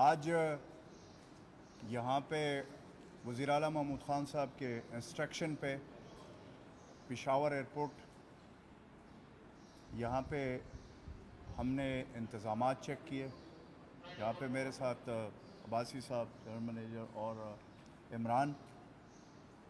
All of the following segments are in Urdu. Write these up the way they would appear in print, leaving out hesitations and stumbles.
آج یہاں پہ وزیر اعلیٰ محمود خان صاحب کے انسٹرکشن پہ پشاور ایئرپورٹ یہاں پہ ہم نے انتظامات چیک کیے. یہاں پہ میرے ساتھ عباسی صاحب جنرل منیجر اور عمران.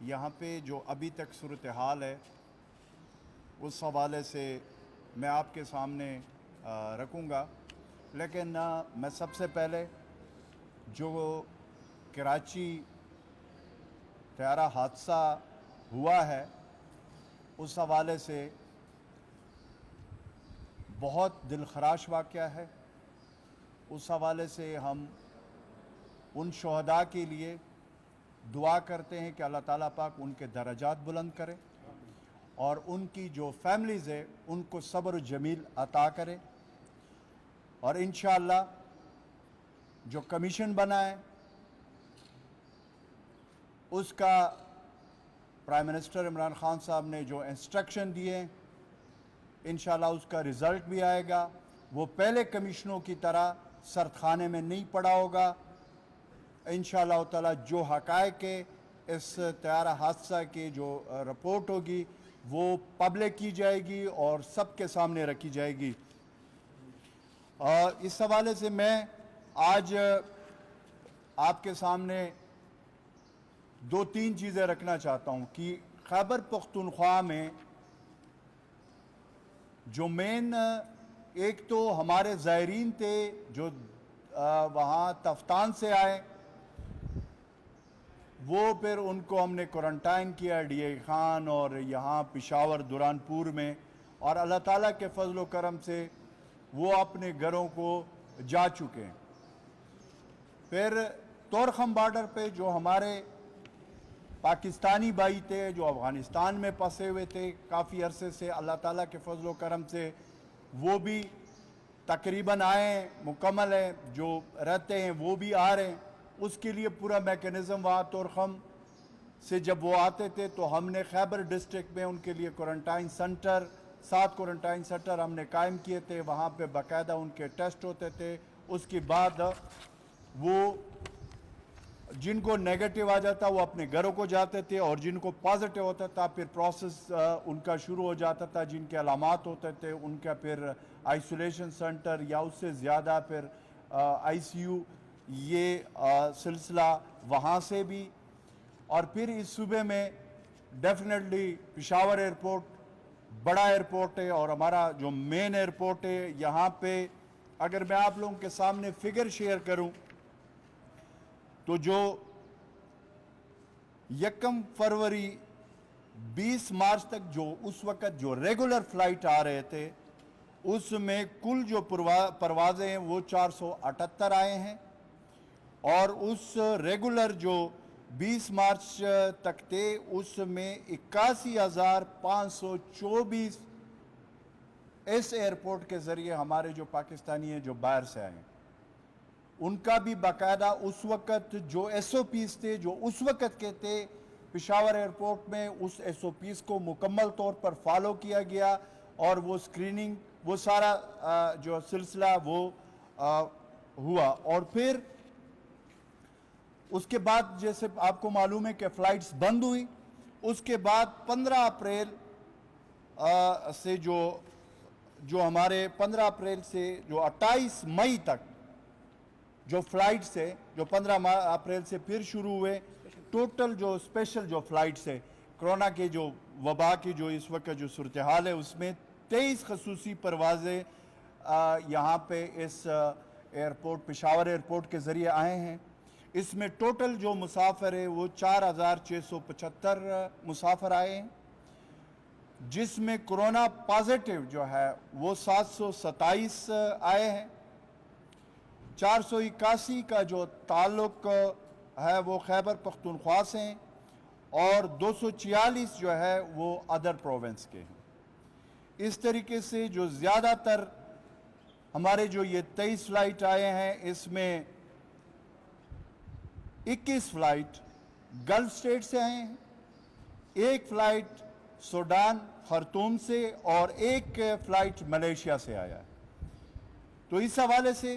یہاں پہ جو ابھی تک صورتحال ہے اس حوالے سے میں آپ کے سامنے رکھوں گا، لیکن میں سب سے پہلے جو کراچی طیارہ حادثہ ہوا ہے اس حوالے سے بہت دلخراش واقعہ ہے. اس حوالے سے ہم ان شہداء کے لیے دعا کرتے ہیں کہ اللہ تعالیٰ پاک ان کے درجات بلند کرے اور ان کی جو فیملیز ہے ان کو صبر جمیل عطا کرے. اور انشاءاللہ جو کمیشن بنا ہے اس کا پرائم منسٹر عمران خان صاحب نے جو انسٹرکشن دیے ہیں انشاءاللہ اس کا رزلٹ بھی آئے گا. وہ پہلے کمیشنوں کی طرح سرد خانے میں نہیں پڑا ہوگا. انشاءاللہ تعالی جو حقائق اس طیارہ حادثہ کی جو رپورٹ ہوگی وہ پبلک کی جائے گی اور سب کے سامنے رکھی جائے گی. اس حوالے سے میں آج آپ کے سامنے دو تین چیزیں رکھنا چاہتا ہوں کہ خیبر پختونخوا میں جو مین ایک تو ہمارے زائرین تھے جو وہاں تفتان سے آئے، وہ پھر ان کو ہم نے کوارنٹائن کیا ڈی اے خان اور یہاں پشاور دوران پور میں، اور اللہ تعالیٰ کے فضل و کرم سے وہ اپنے گھروں کو جا چکے ہیں. پھر تورخم بارڈر پہ جو ہمارے پاکستانی بھائی تھے جو افغانستان میں پھنسے ہوئے تھے کافی عرصے سے، اللہ تعالیٰ کے فضل و کرم سے وہ بھی تقریباً آئے ہیں، مکمل ہیں، جو رہتے ہیں وہ بھی آ رہے ہیں. اس کے لیے پورا میکینزم وہاں تورخم سے جب وہ آتے تھے تو ہم نے خیبر ڈسٹرکٹ میں ان کے لیے کوارنٹائن سنٹر 7 کوارنٹائن سنٹر ہم نے قائم کیے تھے. وہاں پہ باقاعدہ ان کے ٹیسٹ ہوتے تھے. اس کے بعد وہ جن کو نیگیٹو آ جاتا وہ اپنے گھروں کو جاتے تھے اور جن کو پازیٹیو ہوتا تھا پھر پروسیس ان کا شروع ہو جاتا تھا. جن کے علامات ہوتے تھے ان کا پھر آئسولیشن سنٹر یا اس سے زیادہ پھر آئی سی یو، یہ سلسلہ وہاں سے بھی. اور پھر اس صوبے میں ڈیفینیٹلی پشاور ایئرپورٹ بڑا ایئرپورٹ ہے اور ہمارا جو مین ایئرپورٹ ہے. یہاں پہ اگر میں آپ لوگوں کے سامنے فگر شیئر کروں تو جو 1 فروری 20 مارچ تک جو اس وقت جو ریگولر فلائٹ آ رہے تھے اس میں کل جو پروازیں ہیں وہ 478 آئے ہیں، اور اس ریگولر جو 20 مارچ تک تھے اس میں 81,524 اس ایئرپورٹ کے ذریعے ہمارے جو پاکستانی ہیں جو باہر سے آئے ہیں ان کا بھی باقاعدہ اس وقت جو ایس او پیز تھے جو اس وقت کے تھے پشاور ایئرپورٹ میں اس ایس او پیز کو مکمل طور پر فالو کیا گیا اور وہ سکریننگ وہ سارا جو سلسلہ وہ ہوا. اور پھر اس کے بعد جیسے آپ کو معلوم ہے کہ فلائٹس بند ہوئی. اس کے بعد 15 اپریل سے جو ہمارے 15 اپریل سے جو 28 مئی تک جو فلائٹس ہے جو 15 اپریل سے پھر شروع ہوئے. ٹوٹل جو اسپیشل جو فلائٹس ہے کرونا کے جو وبا کی جو اس وقت جو صورتحال ہے اس میں 23 خصوصی پروازیں یہاں پہ اس ایئرپورٹ پشاور ایئرپورٹ کے ذریعے آئے ہیں. اس میں ٹوٹل جو مسافر ہے وہ 4,675 مسافر آئے ہیں، جس میں کرونا پازیٹیو جو ہے وہ 727 آئے ہیں. 481 کا جو تعلق ہے وہ خیبر پختونخوا سے ہیں اور 246 جو ہے وہ ادر پروونس کے ہیں. اس طریقے سے جو زیادہ تر ہمارے جو یہ 23 فلائٹ آئے ہیں اس میں 21 فلائٹ گلف سٹیٹ سے آئے ہیں، 1 فلائٹ سوڈان خرطوم سے اور 1 فلائٹ ملیشیا سے آیا ہے. تو اس حوالے سے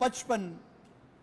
55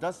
10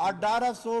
1800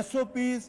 SOPs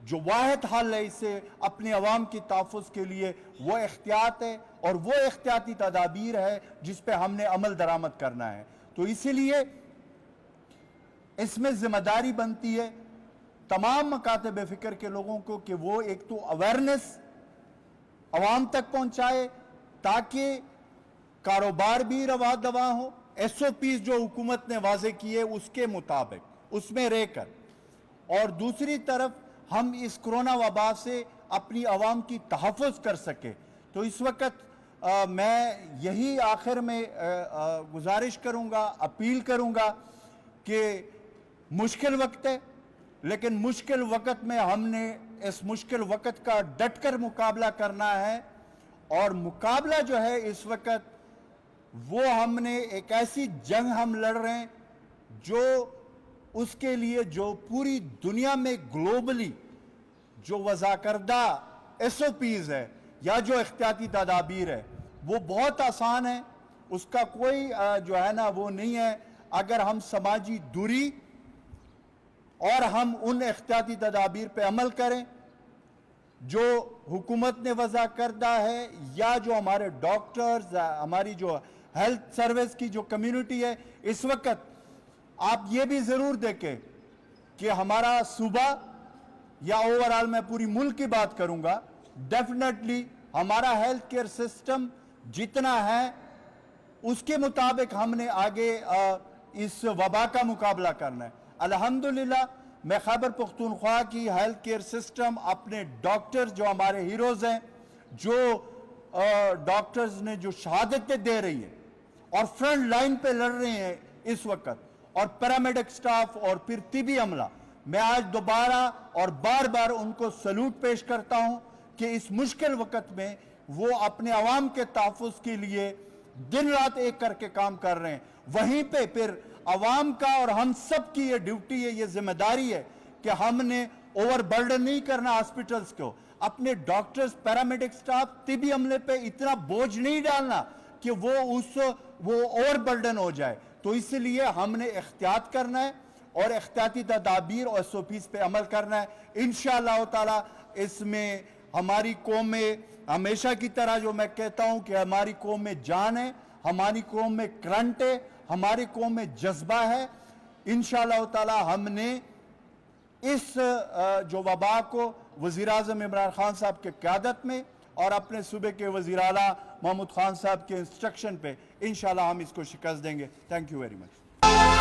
جو واحد حل ہے اسے اپنے عوام کی تحفظ کے لیے وہ احتیاط ہے اور وہ احتیاطی تدابیر ہے جس پہ ہم نے عمل درآمد کرنا ہے. تو اسی لیے اس میں ذمہ داری بنتی ہے تمام مکاتب فکر کے لوگوں کو کہ وہ ایک تو اویرنس عوام تک پہنچائے تاکہ کاروبار بھی روا دوا ہو. ایس او پیز جو حکومت نے واضح کیے اس کے مطابق اس میں رہ کر, اور دوسری طرف ہم اس کرونا وبا سے اپنی عوام کی تحفظ کر سکے. تو اس وقت میں یہی آخر میں گزارش کروں گا, اپیل کروں گا کہ مشکل وقت ہے, لیکن مشکل وقت میں ہم نے اس مشکل وقت کا ڈٹ کر مقابلہ کرنا ہے. اور مقابلہ جو ہے اس وقت وہ ہم نے ایک ایسی جنگ ہم لڑ رہے ہیں جو اس کے لیے جو پوری دنیا میں گلوبلی جو وضع کردہ ایس او پیز ہے یا جو احتیاطی تدابیر ہے وہ بہت آسان ہے. اس کا کوئی جو ہے نا وہ نہیں ہے اگر ہم سماجی دوری اور ہم ان احتیاطی تدابیر پہ عمل کریں جو حکومت نے وضع کردہ ہے یا جو ہمارے ڈاکٹرز, ہماری جو ہیلتھ سروس کی جو کمیونٹی ہے. اس وقت آپ یہ بھی ضرور دیکھیں کہ ہمارا صوبہ یا اوورآل میں پوری ملک کی بات کروں گا, ڈیفینیٹلی ہمارا ہیلتھ کیئر سسٹم جتنا ہے اس کے مطابق ہم نے آگے اس وبا کا مقابلہ کرنا ہے. الحمدللہ میں خیبر پختونخوا کی ہیلتھ کیئر سسٹم اپنے ڈاکٹرز جو ہمارے ہیروز ہیں, جو ڈاکٹرز نے جو شہادتیں دے رہی ہے اور فرنٹ لائن پہ لڑ رہے ہیں اس وقت, اور پیرامیڈک سٹاف اور پھر طبی عملہ, میں آج دوبارہ اور بار بار ان کو سلوٹ پیش کرتا ہوں کہ اس مشکل وقت میں وہ اپنے عوام کے تحفظ کے لیے دن رات ایک کر کے کام کر رہے ہیں. وہیں پہ پھر عوام کا اور ہم سب کی یہ ڈیوٹی ہے, یہ ذمہ داری ہے کہ ہم نے اوور برڈن نہیں کرنا ہاسپٹلز کو, اپنے ڈاکٹرز, پیرامیڈک سٹاف, طبی عملے پہ اتنا بوجھ نہیں ڈالنا کہ وہ اوور برڈن ہو جائے. تو اس لیے ہم نے احتیاط کرنا ہے اور احتیاطی تدابیر اور ایس او پیز پہ عمل کرنا ہے. انشاءاللہ تعالی اس میں ہماری قوم میں ہمیشہ کی طرح جو میں کہتا ہوں کہ ہماری قوم میں جان ہے, ہماری قوم میں کرنٹ ہے, ہماری قوم میں جذبہ ہے. انشاءاللہ تعالی ہم نے اس جو وبا کو وزیراعظم عمران خان صاحب کے قیادت میں اور اپنے صوبے کے وزیر اعلیٰ محمود خان صاحب کے انسٹرکشن پہ انشاءاللہ ہم اس کو شکست دیں گے. Thank you very much.